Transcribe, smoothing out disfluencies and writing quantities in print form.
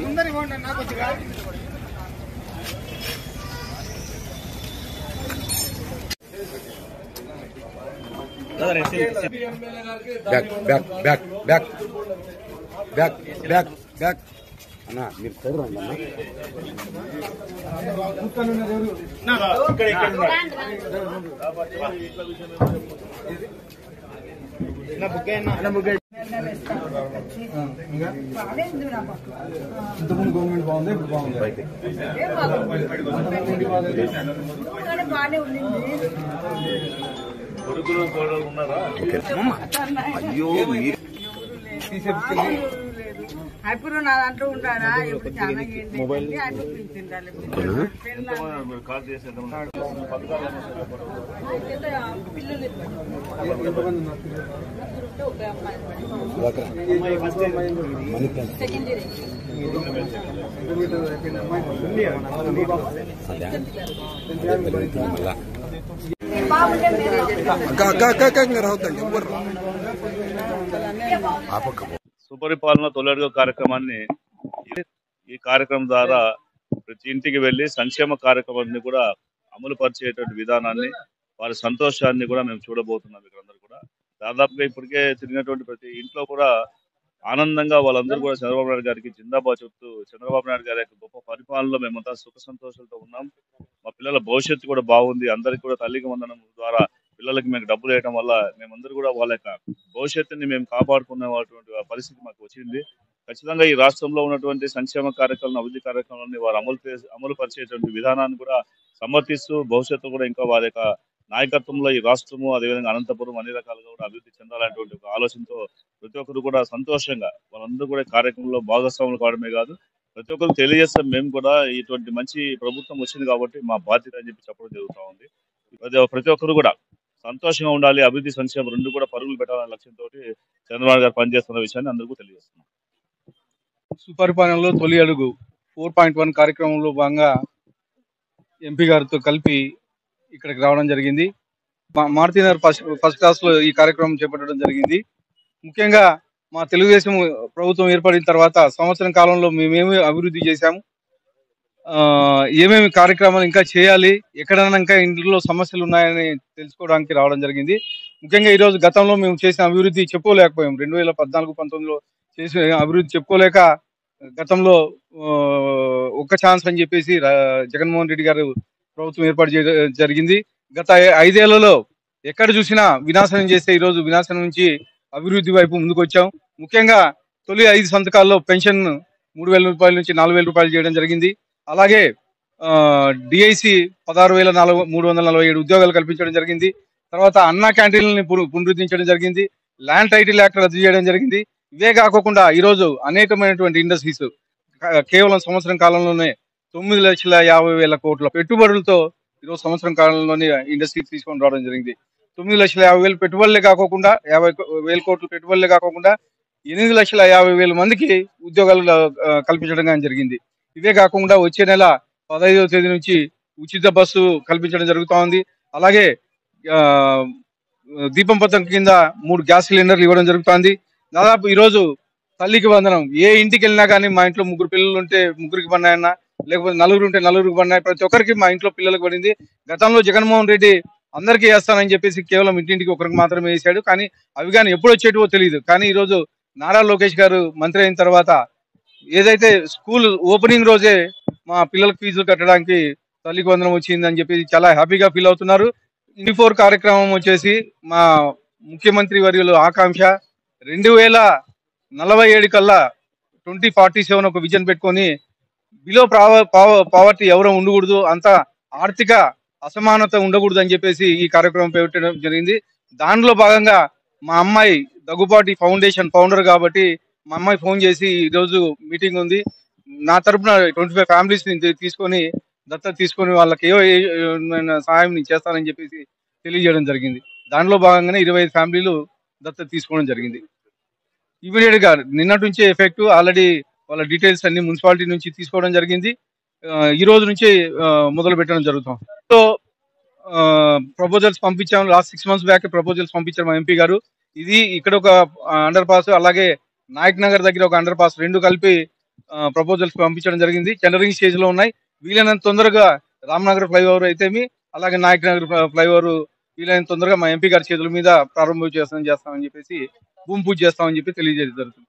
ముందర ఇవ్వండి నాకు వచ్చిగా బ్యాక్ అన్నా మీరు చూడండి ఇంతకుముందు గవర్నమెంట్ బాగుంది, ఇప్పుడు బాగుంది. అయ్యో ఇప్పుడు నా దాంట్లో ఉంటాడా ఎప్పుడు చాలా మొబైల్ రావద్దండి ఎవరు సుపరిపాలన తొలడుగు కార్యక్రమాన్ని ఈ కార్యక్రమం ద్వారా ప్రతి ఇంటికి వెళ్లి సంక్షేమ కార్యక్రమాన్ని కూడా అమలు పరిచేటువంటి విధానాన్ని వారి సంతోషాన్ని కూడా మేము చూడబోతున్నాం. ఇక్కడందరూ కూడా దాదాపుగా ఇప్పటికే తిరిగినటువంటి ప్రతి ఇంట్లో కూడా ఆనందంగా వాళ్ళందరూ కూడా చంద్రబాబు నాయుడు గారికి జిందాబాద్ చెప్తూ చంద్రబాబు నాయుడు గారి యొక్క గొప్ప పరిపాలనలో మేమంతా సుఖ సంతోషాలతో ఉన్నాం. మా పిల్లల భవిష్యత్తు కూడా బాగుంది. అందరికి కూడా తల్లికి వందనం ద్వారా పిల్లలకి మేము డబ్బులు వేయడం వల్ల మేమందరూ కూడా వాళ్ళ యొక్క భవిష్యత్తుని మేము కాపాడుకునేటువంటి పరిస్థితి మాకు వచ్చింది. ఖచ్చితంగా ఈ రాష్ట్రంలో ఉన్నటువంటి సంక్షేమ కార్యక్రమాలను, అభివృద్ధి కార్యక్రమాలని వారు అమలు పరిచేటువంటి విధానాన్ని కూడా సమర్థిస్తూ భవిష్యత్తు కూడా ఇంకా వారి యొక్క నాయకత్వంలో ఈ రాష్ట్రము అదేవిధంగా అనంతపురం అన్ని రకాలుగా కూడా అభివృద్ధి చెందాలనేటువంటి ఒక ఆలోచనతో ప్రతి ఒక్కరు కూడా సంతోషంగా వాళ్ళందరూ కూడా కార్యక్రమంలో భాగస్వాములు కావడమే కాదు ప్రతి ఒక్కరు తెలియజేస్తాం. మేము కూడా ఇటువంటి మంచి ప్రభుత్వం వచ్చింది కాబట్టి మా బాధ్యత అని చెప్పి చెప్పడం జరుగుతూ ఉంది. ప్రతి ఒక్కరు కూడా సంతోషంగా ఉండాలి, అభివృద్ధి సంక్షేమం రెండు కూడా పరుగులు పెట్టాలనే లక్ష్యంతో చంద్రబాబు గారు పనిచేస్తున్న విషయాన్ని అందరికీ తెలియజేస్తున్నాం. సుపరిపాలనలో తొలి అడుగు 4.1 కార్యక్రమంలో భాగంగా ఎంపీ గారితో కలిపి ఇక్కడికి రావడం జరిగింది. మారుతినగర్ ఫస్ట్ క్లాస్ లో ఈ కార్యక్రమం చేపట్టడం జరిగింది. ముఖ్యంగా మా తెలుగుదేశం ప్రభుత్వం ఏర్పడిన తర్వాత సంవత్సరం కాలంలో మేమేమి అభివృద్ధి చేశాము, ఏమేమి కార్యక్రమాలు ఇంకా చేయాలి, ఎక్కడైనా ఇంకా ఇంట్లో సమస్యలు ఉన్నాయని తెలుసుకోవడానికి రావడం జరిగింది. ముఖ్యంగా ఈరోజు గతంలో మేము చేసిన అభివృద్ధి చెప్పుకోలేకపోయాం. 2014-19లో చేసిన అభివృద్ధి చెప్పుకోలేక గతంలో ఒక్క ఛాన్స్ అని చెప్పేసి జగన్మోహన్ రెడ్డి గారు ప్రభుత్వం ఏర్పాటు చేయడం జరిగింది. గత 5 ఏళ్లలో ఎక్కడ చూసినా వినాశనం చేస్తే ఈరోజు వినాశనం నుంచి అభివృద్ధి వైపు ముందుకు వచ్చాం. ముఖ్యంగా తొలి 5 సంతకాల్లో పెన్షన్ 3,000 రూపాయల నుంచి 4,000 రూపాయలు చేయడం జరిగింది. అలాగే డిఐసి 16,347 ఉద్యోగాలు కల్పించడం జరిగింది. తర్వాత అన్నా క్యాంటీన్లని పునరుద్ధరించడం జరిగింది. ల్యాండ్ టైటిల్ యాక్ట్ రద్దు చేయడం జరిగింది. ఇవే కాకుండా ఈరోజు అనేకమైనటువంటి ఇండస్ట్రీస్ కేవలం సంవత్సరం కాలంలోనే 9,50,000 కోట్ల పెట్టుబడులతో ఈరోజు సంవత్సరం కాలంలోనే ఇండస్ట్రీస్ తీసుకొని రావడం జరిగింది. 9,50,000 పెట్టుబడులే కాకుండా 50,000 కోట్ల పెట్టుబడులే కాకుండా 8,50,000 మందికి ఉద్యోగాలు కల్పించడం జరిగింది. ఇవే కాకుండా వచ్చే నెల 15వ తేదీ నుంచి ఉచిత బస్సు కల్పించడం జరుగుతూ ఉంది. అలాగే దీపం పథకం కింద 3 గ్యాస్ సిలిండర్లు ఇవ్వడం జరుగుతుంది. దాదాపు ఈరోజు తల్లికి వందనం ఏ ఇంటికి వెళ్ళినా కానీ మా ఇంట్లో 3 పిల్లలు ఉంటే 3కి పడినాయన్నా, లేకపోతే 4 ఉంటే 4కి పడినాయి. ప్రతి ఒక్కరికి మా ఇంట్లో పిల్లలకు పడింది. గతంలో జగన్మోహన్ రెడ్డి అందరికీ వేస్తానని చెప్పేసి కేవలం ఇంటింటికి ఒకరికి మాత్రమే వేశాడు. కానీ అవి కానీ ఎప్పుడు వచ్చేటివో తెలియదు. కానీ ఈరోజు నారా లోకేష్ గారు మంత్రి అయిన తర్వాత ఏదైతే స్కూల్ ఓపెనింగ్ రోజే మా పిల్లలకు ఫీజులు కట్టడానికి తల్లికి వందనం వచ్చిందని చెప్పి చాలా హ్యాపీగా ఫీల్ అవుతున్నారు. 24 కార్యక్రమం వచ్చేసి మా ముఖ్యమంత్రి వర్యులు ఆకాంక్ష 2047 కల్లా 2047 ఒక విజన్ పెట్టుకొని బిలో పావర్టీ ఎవరో ఉండకూడదు, అంత ఆర్థిక అసమానత ఉండకూడదు అని చెప్పేసి ఈ కార్యక్రమం పెట్టడం జరిగింది. దానిలో భాగంగా మా అమ్మాయి దగ్గుపాటి ఫౌండేషన్ ఫౌండర్ కాబట్టి మా అమ్మాయి ఫోన్ చేసి ఈరోజు మీటింగ్ ఉంది, నా తరపున 25 ఫ్యామిలీస్ ని తీసుకొని దత్తత తీసుకొని వాళ్ళకి సహాయం నేను చేస్తానని చెప్పేసి తెలియజేయడం జరిగింది. దానిలో భాగంగానే 25 ఫ్యామిలీలు దత్తత తీసుకోవడం జరిగింది. ఇమీడియట్ గా నిన్నటి నుంచే ఎఫెక్ట్ ఆల్రెడీ వాళ్ళ డీటెయిల్స్ అన్ని మున్సిపాలిటీ నుంచి తీసుకోవడం జరిగింది. ఈ రోజు నుంచి మొదలు పెట్టడం జరుగుతాం. సో ప్రపోజల్స్ పంపించాము. లాస్ట్ 6 months బ్యాక్ ప్రపోజల్స్ పంపించారు మా ఎంపీ గారు. ఇది ఇక్కడ ఒక అండర్ పాస్, అలాగే నాయక్ నగర్ దగ్గర ఒక అండర్ పాస్, రెండు కలిపి ప్రపోజల్స్ పంపించడం జరిగింది. టెండరింగ్ స్టేజ్ లో ఉన్నాయి. వీలైనంత తొందరగా రామ్నగర్ ఫ్లైఓవర్ అయితేమి, అలాగే నాయక్ నగర్ ఫ్లైఓవర్ వీలైనంత తొందరగా మా ఎంపీ గారి చేతుల మీద ప్రారంభం చేస్తామని చెప్పేసి, భూమి పూజ చేస్తామని చెప్పి తెలియజేయడం జరుగుతుంది.